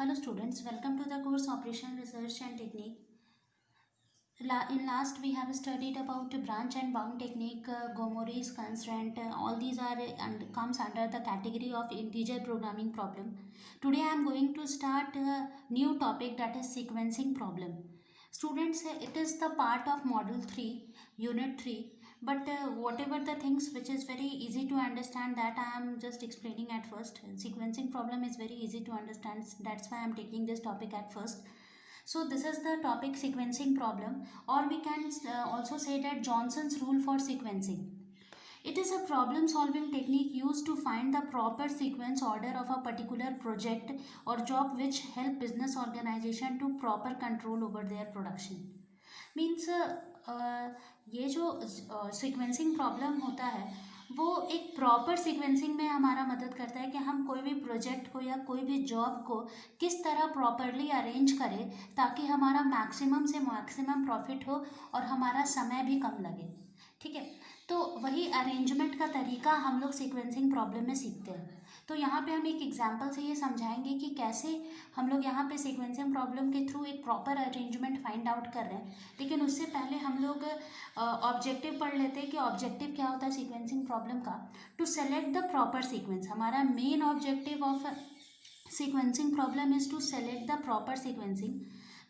Hello students, welcome to the course Operation Research and Technique. In last we have studied about branch and bound technique, Gomori's constraint. All these are and comes under the category of integer programming problem. Today I am going to start a new topic, that is sequencing problem. Students, it is the part of module 3, unit 3. But whatever the things which is very easy to understand, that I am just explaining at first. Sequencing problem is very easy to understand, that's why I am taking this topic at first. So this is the topic, sequencing problem, or we can also say that Johnson's rule for sequencing. It is a problem solving technique used to find the proper sequence order of a particular project or job, which help business organization to proper control over their production. Means ये जो sequencing problem होता है वो एक proper sequencing में हमारा मदद करता है कि हम कोई भी प्रोजेक्ट को या कोई भी जॉब को किस तरह प्रॉपरली अरेंज करें ताकि हमारा मैक्सिमम से मैक्सिमम प्रॉफिट हो और हमारा समय भी कम लगे। ठीक है, तो वही अरेंजमेंट का तरीका हम लोग सीक्वेंसिंग प्रॉब्लम में सीखते हैं। तो यहाँ पे हम एक एग्जांपल से ये समझाएंगे कि कैसे हम लोग यहाँ पे सीक्वेंसिंग प्रॉब्लम के थ्रू एक प्रॉपर अरेंजमेंट फाइंड आउट कर रहे हैं। लेकिन उससे पहले हम लोग ऑब्जेक्टिव पढ़ लेते हैं कि ऑब्जेक्टिव क्या होता है सीक्वेंसिंग प्रॉब्लम का। To select the proper sequence, हमारा main objective of sequencing problem is to select the proper sequencing.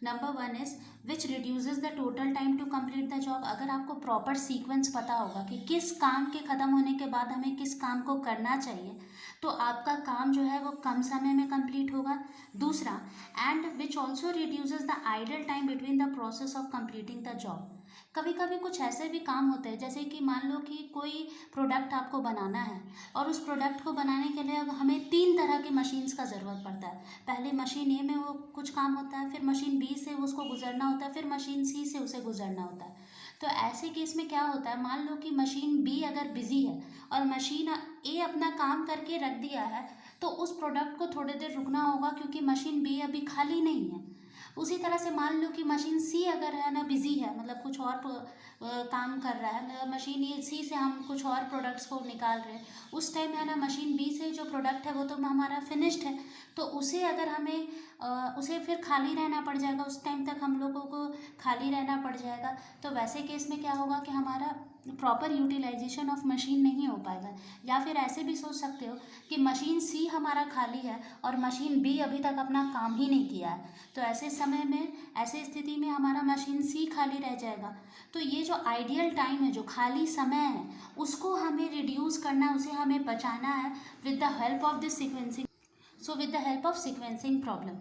Number 1 is which reduces the total time to complete the job. अगर आपको प्रॉपर सीक्वेंस पता होगा कि किस काम के ख़त्म होने के बाद हमें किस काम को करना चाहिए, तो आपका काम जो है वो कम समय में कंप्लीट होगा। दूसरा, and which also reduces the idle time between the process of completing the job. कभी कभी कुछ ऐसे भी काम होते हैं, जैसे कि मान लो कि कोई प्रोडक्ट आपको बनाना है और उस प्रोडक्ट को बनाने के लिए अब हमें 3 तरह की मशीन्स का ज़रूरत पड़ता है। पहले मशीन ए में वो कुछ काम होता है, फिर मशीन बी से उसको गुजरना होता है, फिर मशीन सी से उसे गुजरना होता है। तो ऐसे केस में क्या होता है, मान लो कि मशीन बी अगर बिज़ी है और मशीन ए अपना काम करके रख दिया है, तो उस प्रोडक्ट को थोड़ी देर रुकना होगा क्योंकि मशीन बी अभी खाली नहीं है। उसी तरह से मान लो कि मशीन सी अगर है ना बिज़ी है, मतलब कुछ और काम कर रहा है, मतलब मशीन ये सी से हम कुछ और प्रोडक्ट्स को निकाल रहे हैं, उस टाइम है ना मशीन बी से जो प्रोडक्ट है वो तो हमारा फिनिश्ड है, तो उसे अगर हमें उसे फिर खाली रहना पड़ जाएगा, उस टाइम तक हम लोगों को खाली रहना पड़ जाएगा। तो वैसे केस में क्या होगा कि हमारा प्रॉपर यूटिलाइजेशन ऑफ मशीन नहीं हो पाएगा। या फिर ऐसे भी सोच सकते हो कि मशीन सी हमारा खाली है और मशीन बी अभी तक अपना काम ही नहीं किया है, तो ऐसे समय में, ऐसे स्थिति में हमारा मशीन सी खाली रह जाएगा। तो ये जो आइडियल टाइम है, जो खाली समय है, उसको हमें रिड्यूस करना है, उसे हमें बचाना है with the help of this sequencing. So with the help of sequencing problem.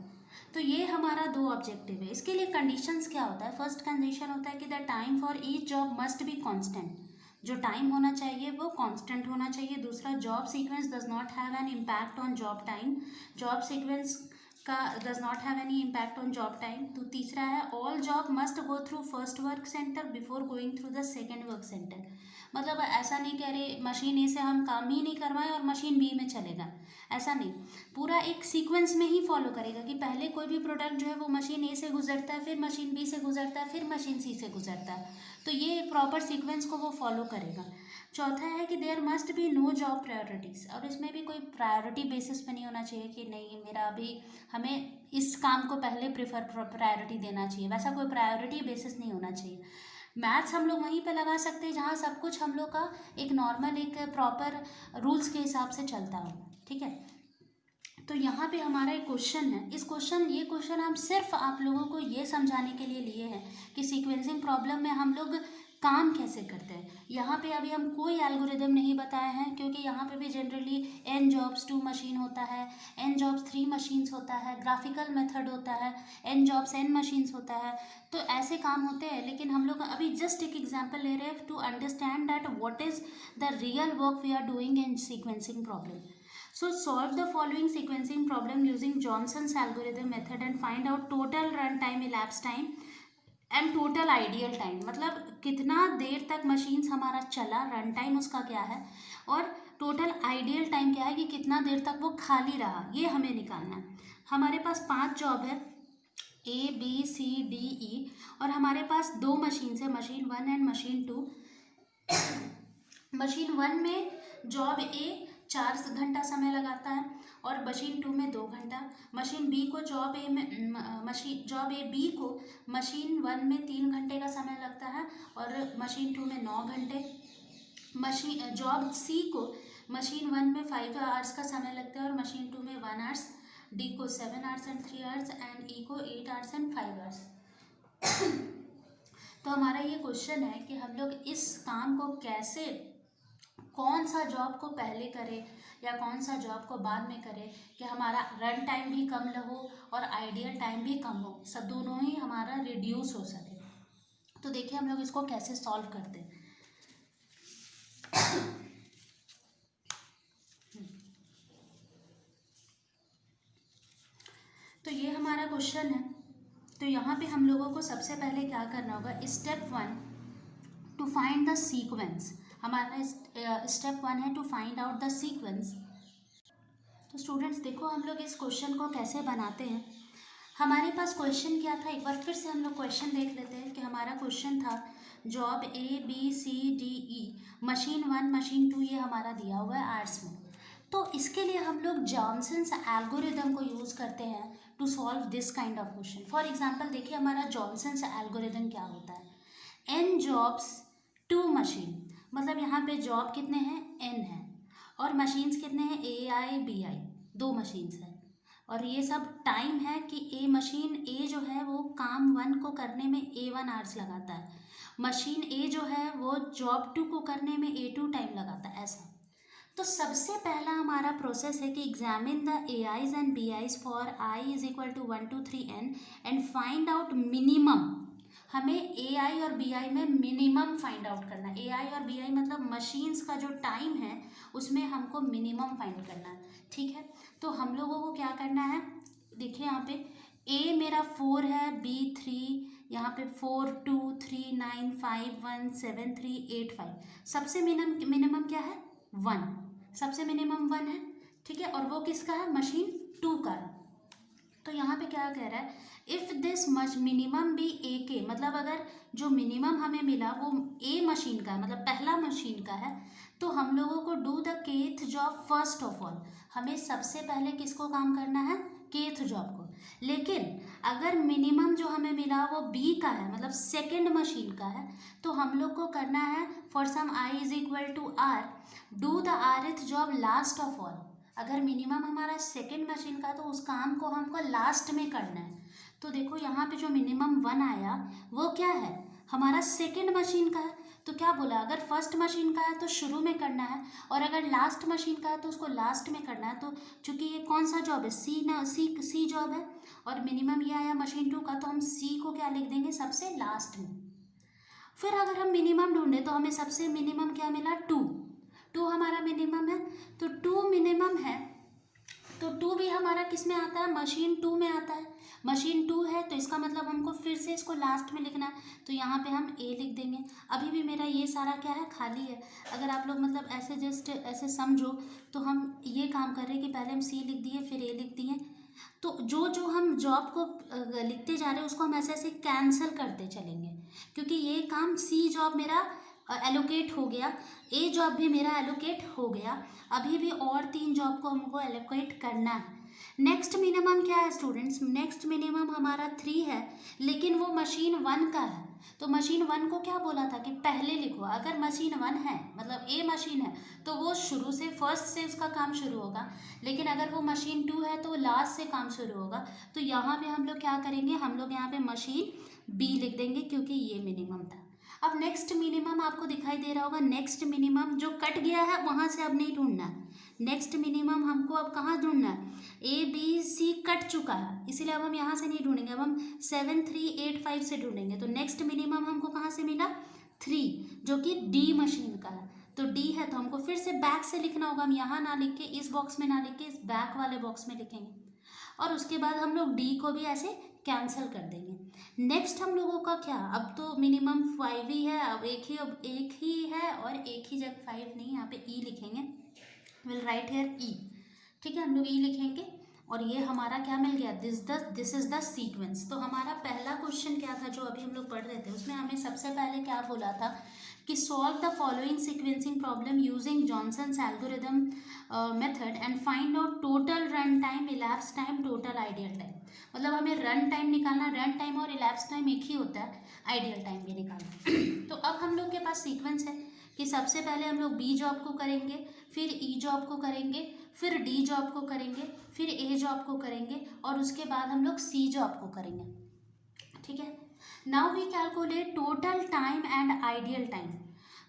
तो ये हमारा 2 ऑब्जेक्टिव है। इसके लिए कंडीशंस क्या होता है, फर्स्ट कंडीशन होता है कि the time for each job must be constant, जो टाइम होना चाहिए वो कांस्टेंट होना चाहिए। दूसरा, job sequence does not have an impact on job time, job sequence का does not have any impact on job time. तो तीसरा है, all job must go through first work centre before going through the second work centre. मतलब ऐसा नहीं कह रहे machine ए से हम काम ही नहीं करवाएं और मशीन बी में चलेगा, ऐसा नहीं। पूरा एक सीक्वेंस में ही फॉलो करेगा कि पहले कोई भी प्रोडक्ट जो है वो मशीन ए से गुजरता है, फिर मशीन बी से गुजरता है, फिर मशीन सी से गुजरता है। तो ये प्रॉपर सीक्वेंस को वो फॉलो करेगा। चौथा है कि there must be no job priorities, और इसमें भी कोई प्रायोरिटी बेसिस पे नहीं होना चाहिए कि नहीं मेरा अभी हमें इस काम को पहले प्रायोरिटी देना चाहिए, वैसा कोई प्रायोरिटी बेसिस नहीं होना चाहिए। मैथ्स हम लोग वहीं पे लगा सकते हैं जहाँ सब कुछ हम लोग का एक नॉर्मल, एक प्रॉपर रूल्स के हिसाब से चलता हो। ठीक है, तो यहाँ पे हमारा एक क्वेश्चन है, ये क्वेश्चन हम सिर्फ आप लोगों को ये समझाने के लिए लिए हैं कि सीक्वेंसिंग प्रॉब्लम में हम लोग काम कैसे करते हैं। यहाँ पे अभी हम कोई एल्गोरिदम नहीं बताए हैं, क्योंकि यहाँ पे भी जनरली n जॉब्स 2 मशीन होता है, n जॉब्स 3 मशीन्स होता है, ग्राफिकल मेथड होता है, n जॉब्स n मशीन्स होता है, तो ऐसे काम होते हैं। लेकिन हम लोग अभी जस्ट एक एग्जाम्पल ले रहे हैं to understand that what is the real work we are doing in sequencing problem. So solve the following sequencing problem using Johnson's algorithm method and find out total runtime elapsed time and total ideal time। मतलब कितना देर तक machines हमारा चला, run time उसका क्या है, और total idle time क्या है कि कितना देर तक वो खाली रहा, ये हमें निकालना है। हमारे पास 5 जॉब है, A B C D E, और हमारे पास 2 मशीन्स है, मशीन 1 एंड मशीन 2। मशीन 1 में जॉब ए 4 घंटा समय लगाता है और मशीन 2 में 2 घंटा। मशीन बी को जॉब ए में जॉब ए बी को मशीन 1 में 3 घंटे का समय लगता है और मशीन 2 में 9 घंटे। मशीन जॉब सी को मशीन 1 में 5 आवर्स का समय लगता है और मशीन 2 में 1 आवर्स। डी को 7 आवर्स एंड 3 आवर्स एंड ई को 8 आवर्स एंड 5 आवर्स। तो हमारा ये क्वेश्चन है कि हम लोग इस काम को कैसे, कौन सा जॉब को पहले करें या कौन सा जॉब को बाद में करें कि हमारा रन टाइम भी कम हो और आइडियल टाइम भी कम हो, सब दोनों ही हमारा रिड्यूस हो सके। तो देखिए हम लोग इसको कैसे सॉल्व करते हैं। तो ये हमारा क्वेश्चन है। तो यहाँ पे हम लोगों को सबसे पहले क्या करना होगा, step 1 to find the sequence. हमारा स्टेप 1 है to find out the sequence. तो स्टूडेंट्स देखो हम लोग इस क्वेश्चन को कैसे बनाते हैं। हमारे पास क्वेश्चन क्या था, एक बार फिर से हम लोग क्वेश्चन देख लेते हैं कि हमारा क्वेश्चन था job A B C D E, machine 1 machine 2 ये हमारा दिया हुआ है आर्ट्स में। तो इसके लिए हम लोग जॉनसन्स एल्गोरिदम को यूज़ करते हैं to solve this kind of question. For example देखिए हमारा जॉनसन्स एल्गोरिदम क्या होता है, n जॉब्स 2 मशीन, मतलब यहाँ पे जॉब कितने हैं, n है, और मशीन्स कितने हैं, ए आई बी आई, 2 मशीन्स हैं। और ये सब टाइम है कि ए मशीन ए जो है वो काम 1 को करने में A1 आवर्स लगाता है, मशीन ए जो है वो जॉब 2 को करने में A2 टाइम लगाता है, ऐसा। तो सबसे पहला हमारा प्रोसेस है कि examine the a i's and b i's for i is equal to 1 2 3 n and find out minimum. हमें ए आई और बी आई में मिनिमम फाइंड आउट करना है। ए आई और बी आई मतलब मशीन्स का जो टाइम है उसमें हमको मिनिमम फाइंड करना है, ठीक है। तो हम लोगों को क्या करना है, देखिए यहाँ पे ए मेरा 4 है, बी 3, यहाँ पे 4 2 3 9 5 1 7 3 8 5। सबसे मिनिमम क्या है, 1, सबसे मिनिमम 1 है, ठीक है। और वो किसका है, मशीन 2 का है। तो यहाँ पे क्या कह रहा है, if this much minimum B A K, मतलब अगर जो मिनिमम हमें मिला वो ए मशीन का है, मतलब पहला मशीन का है, तो हम लोगों को do the kth job first of all, हमें सबसे पहले किसको काम करना है, केथ जॉब को। लेकिन अगर मिनिमम जो हमें मिला वो बी का है, मतलब सेकेंड मशीन का है, तो हम लोग को करना है for some i is equal to r, do the rth job last of all. अगर मिनिमम हमारा सेकेंड मशीन का तो उस काम को हमको लास्ट में करना है। तो देखो यहाँ पे जो मिनिमम 1 आया वो क्या है, हमारा सेकेंड मशीन का है। तो क्या बोला, अगर फर्स्ट मशीन का है तो शुरू में करना है, और अगर लास्ट मशीन का है तो उसको लास्ट में करना है। तो चूंकि ये कौन सा जॉब है, सी जॉब है, और मिनिमम ये आया मशीन 2 का, तो हम सी को क्या लिख देंगे, सबसे लास्ट में। फिर अगर हम मिनिमम ढूंढे तो हमें सबसे मिनिमम क्या मिला, 2 हमारा मिनिमम है। तो 2 मिनिमम है, तो 2 भी हमारा किस में आता है, मशीन 2 में आता है। मशीन 2 है तो इसका मतलब हमको फिर से इसको लास्ट में लिखना है, तो यहाँ पे हम ए लिख देंगे। अभी भी मेरा ये सारा क्या है, खाली है। अगर आप लोग मतलब ऐसे जस्ट ऐसे समझो तो हम ये काम कर रहे हैं कि पहले हम सी लिख दिए फिर ए लिख दिए। तो जो जो हम जॉब को लिखते जा रहे हैं उसको हम ऐसे ऐसे कैंसिल करते चलेंगे, क्योंकि ये काम सी जॉब मेरा एलोकेट हो गया, ए जॉब भी मेरा एलोकेट हो गया, अभी भी और 3 जॉब को हमको एलोकेट करना है। नेक्स्ट मिनिमम क्या है स्टूडेंट्स, नेक्स्ट मिनिमम हमारा 3 है, लेकिन वो मशीन 1 का है। तो मशीन 1 को क्या बोला था कि पहले लिखो, अगर मशीन 1 है मतलब ए मशीन है तो वो शुरू से फर्स्ट से उसका काम शुरू होगा, लेकिन अगर वो मशीन 2 है तो लास्ट से काम शुरू होगा। तो यहाँ पे हम लोग क्या करेंगे, हम लोग यहाँ पे मशीन बी लिख देंगे क्योंकि ये मिनिमम था। अब नेक्स्ट मिनिमम आपको दिखाई दे रहा होगा, नेक्स्ट मिनिमम जो कट गया है वहाँ से अब नहीं ढूंढना है। नेक्स्ट मिनिमम हमको अब कहाँ ढूंढना है, ए बी सी कट चुका है, इसीलिए अब हम यहाँ से नहीं ढूंढेंगे, अब हम 7 3 8 5 से ढूंढेंगे। तो नेक्स्ट मिनिमम हमको कहाँ से मिला, 3, जो कि डी मशीन का है। तो डी है तो हमको फिर से बैक से लिखना होगा, हम यहाँ ना लिख के इस बॉक्स में ना लिख के इस बैक वाले बॉक्स में लिखेंगे, और उसके बाद हम लोग डी को भी ऐसे कैंसिल कर देंगे। नेक्स्ट हम लोगों का क्या, अब तो मिनिमम 5 ही है, अब एक ही है और एक ही जगह 5 नहीं, यहाँ पे ई लिखेंगे, विल राइट हेयर ई, ठीक है। हम लोग ई लिखेंगे और ये हमारा क्या मिल गया, दिस इज द सीक्वेंस। तो हमारा पहला क्वेश्चन क्या था जो अभी हम लोग पढ़ रहे थे, उसमें हमें सबसे पहले क्या बोला था कि solve the following sequencing problem using Johnson's algorithm method and find out total run time, elapse time, total idle time. मतलब हमें रन टाइम निकालना, रन टाइम और इलैप्स टाइम एक ही होता है, आइडियल टाइम भी निकालना। तो अब हम लोग के पास सीक्वेंस है कि सबसे पहले हम लोग बी जॉब को करेंगे, फिर ई जॉब को करेंगे, फिर डी जॉब को करेंगे, फिर ए जॉब को करेंगे और उसके बाद हम लोग सी जॉब को करेंगे। ठीक है, now we calculate total time and idle time.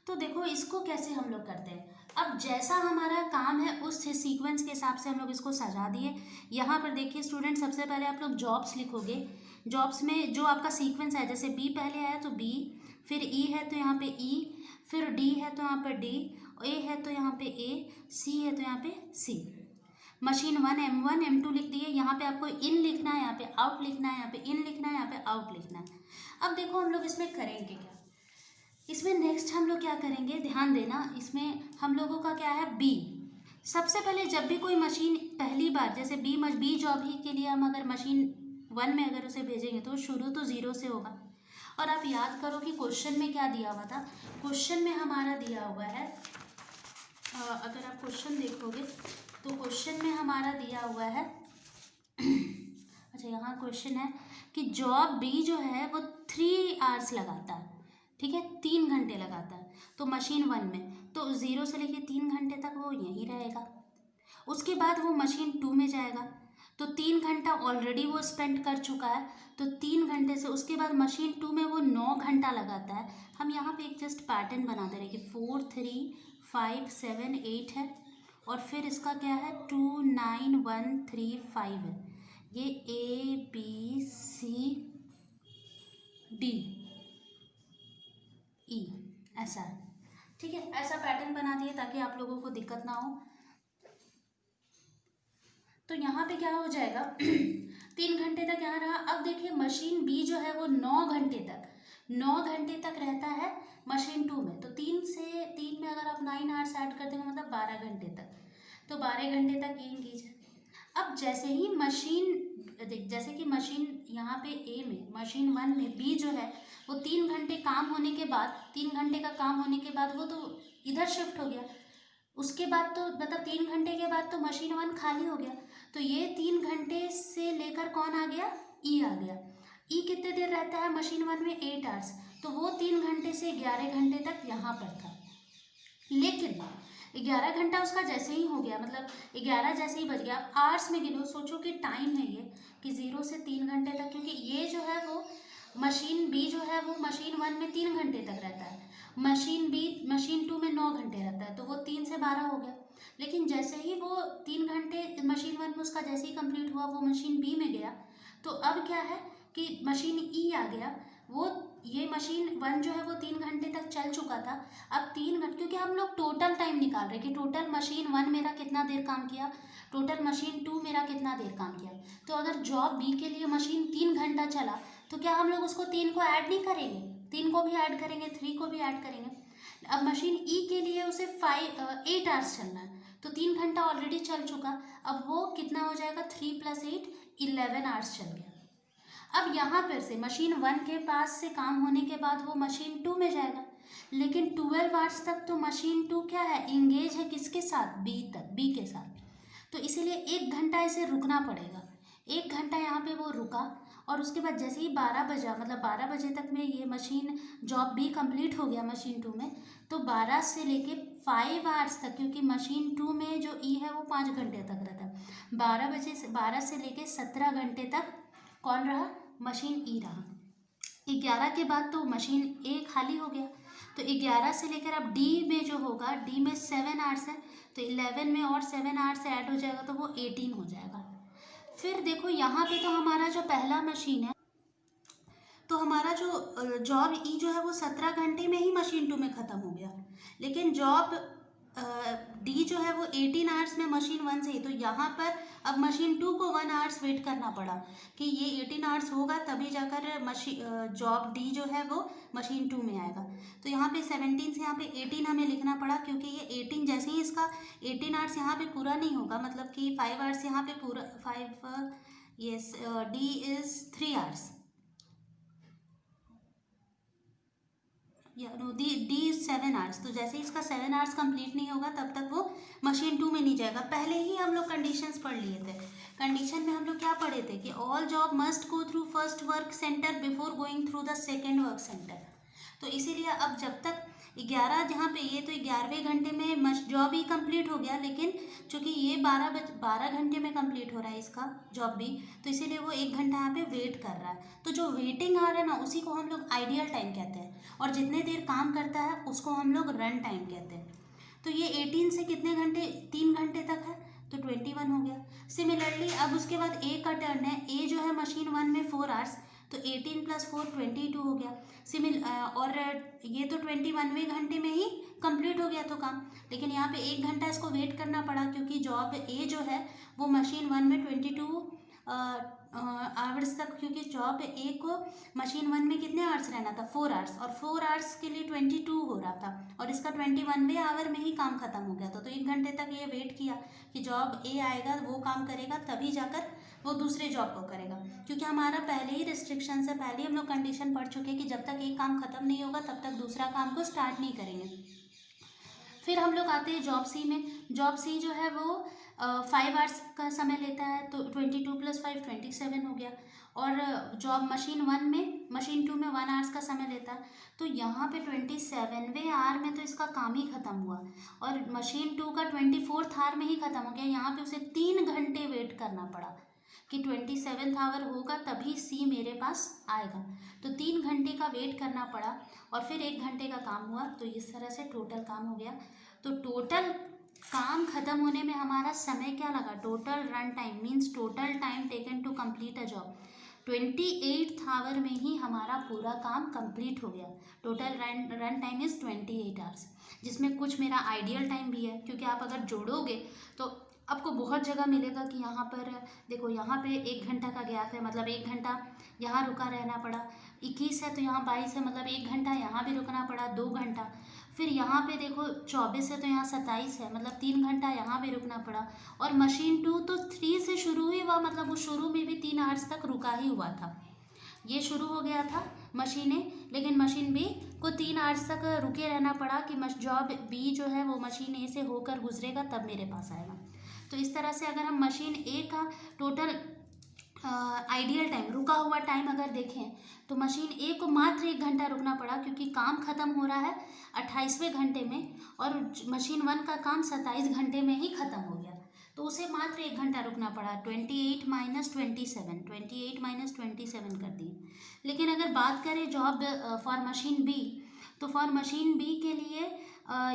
तो देखो इसको कैसे हम लोग करते हैं। अब जैसा हमारा काम है उस सीक्वेंस के हिसाब से हम लोग इसको सजा दिए। यहाँ पर देखिए स्टूडेंट, सबसे पहले आप लोग जॉब्स लिखोगे। जॉब्स में जो आपका सीक्वेंस है, जैसे बी पहले आया तो बी, फिर ई है तो यहाँ पे ई, फिर डी है तो यहाँ पे डी, ए है तो यहाँ पे ए, सी है तो यहाँ पे सी। मशीन 1 M1 M2 लिख दिए। यहाँ पे आपको इन लिखना है, यहाँ पे आउट लिखना है, यहाँ पे इन लिखना है, यहाँ पे आउट लिखना है। अब देखो हम लोग इसमें करेंगे क्या। इसमें नेक्स्ट हम लोग क्या करेंगे, ध्यान देना, इसमें हम लोगों का क्या है, बी। सबसे पहले जब भी कोई मशीन पहली बार, जैसे बी जॉब ही के लिए हम अगर मशीन 1 में अगर उसे भेजेंगे तो शुरू तो 0 से होगा। और आप याद करो कि क्वेश्चन में क्या दिया हुआ था। क्वेश्चन में हमारा दिया हुआ है, अगर आप क्वेश्चन देखोगे तो क्वेश्चन में हमारा दिया हुआ है अच्छा, यहाँ क्वेश्चन है कि जॉब बी जो है वो 3 आवर्स लगाता है। ठीक है, 3 घंटे लगाता है। तो मशीन 1 में तो 0 से लेके 3 घंटे तक वो यहीं रहेगा। उसके बाद वो मशीन 2 में जाएगा तो 3 घंटा ऑलरेडी वो स्पेंड कर चुका है। तो 3 घंटे से उसके बाद मशीन 2 में वो 9 घंटा लगाता है। हम यहाँ पे एक जस्ट पैटर्न बना दे रहे हैं कि 4 3 5 7 8 है और फिर इसका क्या है 2 9 1 3 5 है। ये A B C D E ऐसा है। ठीक है, ऐसा पैटर्न बना दिए ताकि आप लोगों को दिक्कत ना हो। तो यहाँ पे क्या हो जाएगा 3 घंटे तक यहाँ रहा। अब देखिए मशीन बी जो है वो 9 घंटे तक रहता है मशीन 2 में। तो 3 में अगर आप 9 आवर्स ऐड कर देंगे मतलब 12 घंटे तक, तो 12 घंटे तक ये इंगेज है। अब जैसे ही जैसे कि मशीन यहाँ पे ए में, मशीन 1 में बी जो है वो 3 घंटे काम होने के बाद, 3 घंटे का काम होने के बाद वो तो इधर शिफ्ट हो गया। उसके बाद तो मतलब 3 घंटे के बाद तो मशीन 1 खाली हो गया। तो ये 3 घंटे से लेकर कौन आ गया, ई आ गया। ई कितने देर रहता है मशीन 1 में 8 आवर्स, तो वो 3 घंटे से 11 घंटे तक यहाँ पर था। लेकिन 11 घंटा उसका जैसे ही हो गया, मतलब 11 जैसे ही बज गया, आप आवर्स में गिनो, सोचो कि टाइम है ये कि 0 से 3 घंटे तक, क्योंकि ये जो है वो मशीन बी जो है वो मशीन 1 में 3 घंटे तक रहता है, मशीन 2 में 9 घंटे रहता है, तो वो 3 से 12 हो गया। लेकिन जैसे ही वो 3 घंटे मशीन 1 में उसका जैसे ही कंप्लीट हुआ वो मशीन बी में गया, तो अब क्या है कि मशीन ई आ गया। वो ये मशीन 1 जो है वो 3 घंटे तक चल चुका था। अब 3 घंटे, क्योंकि हम लोग टोटल टाइम निकाल रहे हैं कि टोटल मशीन 1 मेरा कितना देर काम किया, टोटल मशीन 2 मेरा कितना देर काम किया। तो अगर जॉब बी के लिए मशीन 3 घंटा चला तो क्या हम लोग उसको 3 को ऐड नहीं करेंगे, 3 को भी ऐड करेंगे, 3 को भी ऐड करेंगे। अब मशीन ई के लिए उसे 8 आवर्स चलना है, तो 3 घंटा ऑलरेडी चल चुका। अब वो कितना हो जाएगा, 3 + 8 11 आवर्स चल गया। अब यहाँ पर से मशीन 1 के पास से काम होने के बाद वो मशीन 2 में जाएगा, लेकिन 12 आवर्स तक तो मशीन 2 क्या है, इंगेज है किसके साथ, बी के साथ। तो इसीलिए 1 घंटा इसे रुकना पड़ेगा। 1 घंटा यहाँ पे वो रुका और उसके बाद जैसे ही 12 बजा, मतलब 12 बजे तक में ये मशीन जॉब बी कंप्लीट हो गया मशीन 2 में, तो 12 से लेके 5 आवर्स तक, क्योंकि मशीन 2 में जो ई है वो 5 घंटे तक रहता है, 12 से लेके 17 घंटे तक कौन रहा, मशीन ई रहा। 11 के बाद तो मशीन ए खाली हो गया। तो 11 से लेकर अब डी में जो होगा, डी में 7 आवर्स है, तो 11 में और 7 आवर्स ऐड हो जाएगा तो वो 18 हो जाएगा। फिर देखो यहाँ पे तो हमारा जो पहला मशीन है, तो हमारा जो जॉब ई जो है वो 17 घंटे में ही मशीन 2 में ख़त्म हो गया। लेकिन जॉब डी जो है वो 18 आवर्स में मशीन 1 से ही, तो यहाँ पर अब मशीन 2 को 1 आवर्स वेट करना पड़ा कि ये 18 आवर्स होगा तभी जाकर जॉब डी जो है वो मशीन 2 में आएगा। तो यहाँ पे 17 से यहाँ पे 18 हमें लिखना पड़ा, क्योंकि ये 18 जैसे ही इसका 18 आवर्स यहाँ पे पूरा नहीं होगा, मतलब कि 5 आवर्स यहाँ पे पूरा 5 yes D is 3 hours, D is 7 hours. तो जैसे ही इसका 7 आवर्स कंप्लीट नहीं होगा तब तक वो मशीन 2 में नहीं जाएगा। पहले ही हम लोग कंडीशंस पढ़ लिए थे। कंडीशन में हम लोग क्या पढ़े थे कि all job must go through first work centre before going through the second work centre. तो इसीलिए अब जब तक 11 जहाँ पे ये तो 11वें घंटे में जॉब ही कंप्लीट हो गया, लेकिन चूंकि ये 12 घंटे में कंप्लीट हो रहा है इसका जॉब भी, तो इसीलिए वो 1 घंटा यहाँ पे वेट कर रहा है। तो जो वेटिंग आ रहा है ना उसी को हम लोग आइडियल टाइम कहते हैं, और जितने देर काम करता है उसको हम लोग रन टाइम कहते हैं। तो ये 18 से कितने घंटे, 3 घंटे तक है, तो 21 हो गया। सिमिलरली अब उसके बाद ए का टर्न है। ए जो है मशीन 1 में 4 आवर्स, तो 18 + 4 22 हो गया। और ये तो 21वें घंटे में ही कंप्लीट हो गया तो काम, लेकिन यहाँ पे 1 घंटा इसको वेट करना पड़ा क्योंकि जॉब ए जो है वो मशीन 1 में 22 आवर्स तक, क्योंकि जॉब ए को मशीन 1 में कितने आवर्स रहना था, 4 आवर्स, और 4 आवर्स के लिए 22 हो रहा था, और इसका 21वें आवर में ही काम खत्म हो गया था। तो 1 घंटे तक ये वेट किया कि जॉब ए आएगा, वो काम करेगा, तभी जाकर वो दूसरे जॉब को करेगा, क्योंकि हमारा पहले ही रिस्ट्रिक्शन है, पहले ही हम लोग कंडीशन पढ़ चुके हैं कि जब तक एक काम खत्म नहीं होगा तब तक दूसरा काम को स्टार्ट नहीं करेंगे। फिर हम लोग आते हैं जॉब सी में। जॉब सी जो है वो 5 आवर्स का समय लेता है, तो 22 + 5 27 हो गया। और जॉब मशीन 1 में, मशीन 2 में 1 आवर्स का समय लेता है, तो यहाँ पे 27वें आवर में तो इसका काम ही ख़त्म हुआ, और मशीन 2 का 24th आवर में ही ख़त्म हो गया। यहाँ पे उसे 3 घंटे वेट करना पड़ा कि 27th आवर होगा तभी सी मेरे पास आएगा, तो 3 घंटे का वेट करना पड़ा, और फिर 1 घंटे का काम हुआ। तो इस तरह से टोटल काम हो गया। तो टोटल काम खत्म होने में हमारा समय क्या लगा, total run time means total time taken to complete a job, 28th hour में ही हमारा पूरा काम कंप्लीट हो गया। Total run time is 28 hours, जिसमें कुछ मेरा आइडियल टाइम भी है, क्योंकि आप अगर जोड़ोगे तो आपको बहुत जगह मिलेगा कि यहाँ पर देखो, यहाँ पे 1 घंटा का गैप है, मतलब 1 घंटा यहाँ रुका रहना पड़ा। 21 है तो यहाँ 22 है, मतलब 1 घंटा यहाँ भी रुकना पड़ा, 2 घंटा। फिर यहाँ पे देखो 24 है तो यहाँ 27 है, मतलब 3 घंटा यहाँ भी रुकना पड़ा। और मशीन 2 तो 3 से शुरू ही हुआ, मतलब वो शुरू में भी 3 आवर्स तक रुका ही हुआ था। ये शुरू हो गया था मशीनें, लेकिन मशीन बी को 3 आवर्स तक रुके रहना पड़ा कि जॉब बी जो है वो मशीन ए से होकर गुजरेगा तब मेरे पास आएगा। तो इस तरह से अगर हम मशीन ए का टोटल आइडियल टाइम, रुका हुआ टाइम अगर देखें, तो मशीन ए को मात्र 1 घंटा रुकना पड़ा, क्योंकि काम खत्म हो रहा है 28वें घंटे में, और मशीन 1 का काम 27 घंटे में ही खत्म हो गया, तो उसे मात्र 1 घंटा रुकना पड़ा। 28 - 27 कर दिए। लेकिन अगर बात करें जॉब फॉर मशीन बी, तो फॉर मशीन बी के लिए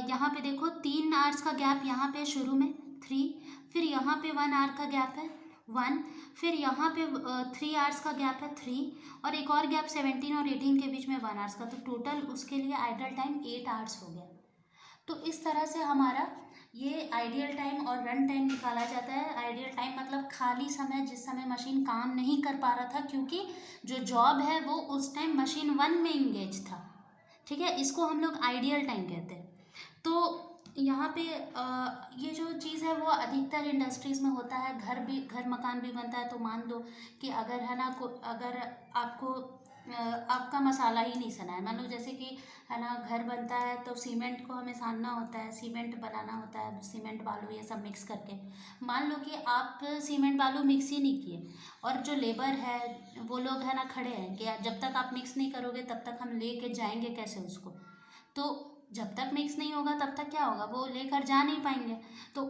यहाँ पे देखो 3 आवर्स का गैप यहाँ पे शुरू में 3, फिर यहाँ पे 1 आवर का गैप है 1, फिर यहाँ पे 3 आवर्स का गैप है 3, और एक और गैप 17 और 18 के बीच में 1 आवर्स का, तो टोटल उसके लिए आइडियल टाइम 8 आवर्स हो गया। तो इस तरह से हमारा ये आइडियल टाइम और रन टाइम निकाला जाता है। आइडियल टाइम मतलब खाली समय, जिस समय मशीन काम नहीं कर पा रहा था, क्योंकि जो जॉब है वो उस टाइम मशीन 1 में इंगेज था, ठीक है, इसको हम लोग आइडियल टाइम कहते हैं। तो यहाँ पे ये जो चीज़ है वो अधिकतर इंडस्ट्रीज़ में होता है। घर मकान भी बनता है, तो मान लो कि अगर है ना अगर आपको आपका मसाला ही नहीं सना है, मान लो जैसे कि है ना घर बनता है तो सीमेंट को हमें सानना होता है, सीमेंट बनाना होता है, सीमेंट बालू ये सब मिक्स करके। मान लो कि आप सीमेंट बालू मिक्स ही नहीं किए, और जो लेबर है वो लोग है ना खड़े हैं कि जब तक आप मिक्स नहीं करोगे तब तक हम लेके जाएंगे कैसे उसको। तो जब तक मिक्स नहीं होगा तब तक क्या होगा, वो लेकर जा नहीं पाएंगे। तो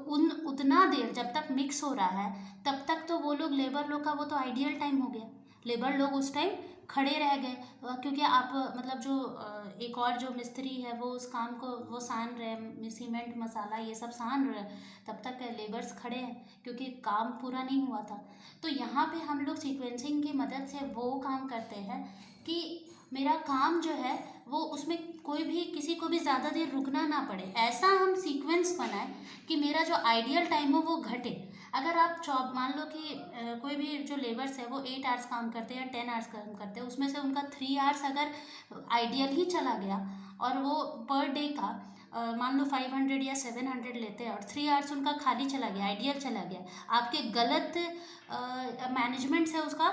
उतना देर जब तक मिक्स हो रहा है तब तक तो वो लोग, लेबर लोग का वो तो आइडियल टाइम हो गया। लेबर लोग उस टाइम खड़े रह गए, क्योंकि आप मतलब जो एक और जो मिस्त्री है वो उस काम को वो सान रहे, सीमेंट मसाला ये सब सान रहे, तब तक लेबर्स खड़े हैं क्योंकि काम पूरा नहीं हुआ था। तो यहाँ पे हम लोग सीक्वेंसिंग की मदद से वो काम करते हैं कि मेरा काम जो है वो उसमें कोई भी किसी को भी ज़्यादा देर रुकना ना पड़े, ऐसा हम सीक्वेंस बनाएं कि मेरा जो आइडियल टाइम हो वो घटे। अगर आप जॉब मान लो कि कोई भी जो लेबर्स है वो 8 आवर्स काम करते हैं या 10 आवर्स काम करते हैं, उसमें से उनका 3 आवर्स अगर आइडियल ही चला गया और वो पर डे का मान लो 500 या 700 लेते हैं, और 3 आवर्स उनका खाली चला गया, आइडियल चला गया, आपके गलत मैनेजमेंट से उसका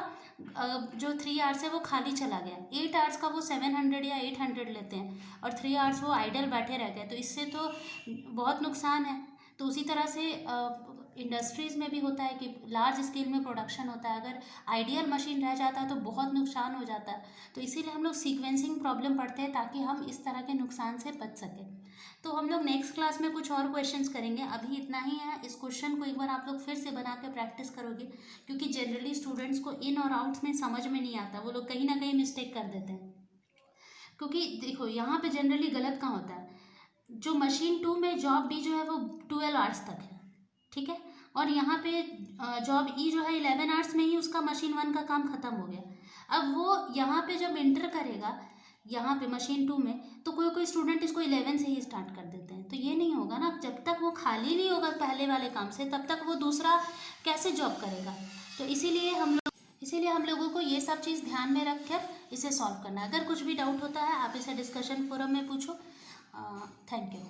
जो 3 आवर्स है वो खाली चला गया, 8 आवर्स का वो 700 या 800 लेते हैं और 3 आवर्स वो आइडल बैठे रह गए, तो इससे तो बहुत नुकसान है। तो उसी तरह से इंडस्ट्रीज़ में भी होता है कि लार्ज स्केल में प्रोडक्शन होता है, अगर आइडियल मशीन रह जाता है तो बहुत नुकसान हो जाता है। तो इसीलिए हम लोग सीक्वेंसिंग प्रॉब्लम पढ़ते हैं ताकि हम इस तरह के नुकसान से बच सकें। तो हम लोग नेक्स्ट क्लास में कुछ और क्वेश्चंस करेंगे, अभी इतना ही है। इस क्वेश्चन को एक बार आप लोग फिर से बना के प्रैक्टिस करोगे, क्योंकि जनरली स्टूडेंट्स को इन और आउट्स में समझ में नहीं आता, वो लोग कहीं ना कहीं मिस्टेक कर देते हैं। क्योंकि देखो यहाँ पे जनरली गलत कहाँ होता है, जो मशीन 2 में जॉब बी जो है वो 12 आवर्स तक है, ठीक है, और यहाँ पे जॉब ई जो है 11 आवर्स में ही उसका मशीन 1 का काम ख़त्म हो गया। अब वो यहाँ पे जब इंटर करेगा यहाँ पे मशीन 2 में, तो कोई कोई स्टूडेंट इसको 11 से ही स्टार्ट कर देते हैं, तो ये नहीं होगा ना। जब तक वो खाली नहीं होगा पहले वाले काम से, तब तक वो दूसरा कैसे जॉब करेगा। तो इसीलिए हम लोगों को ये सब चीज़ ध्यान में रख कर इसे सॉल्व करना है। अगर कुछ भी डाउट होता है आप इसे डिस्कशन फोरम में पूछो। Thank you.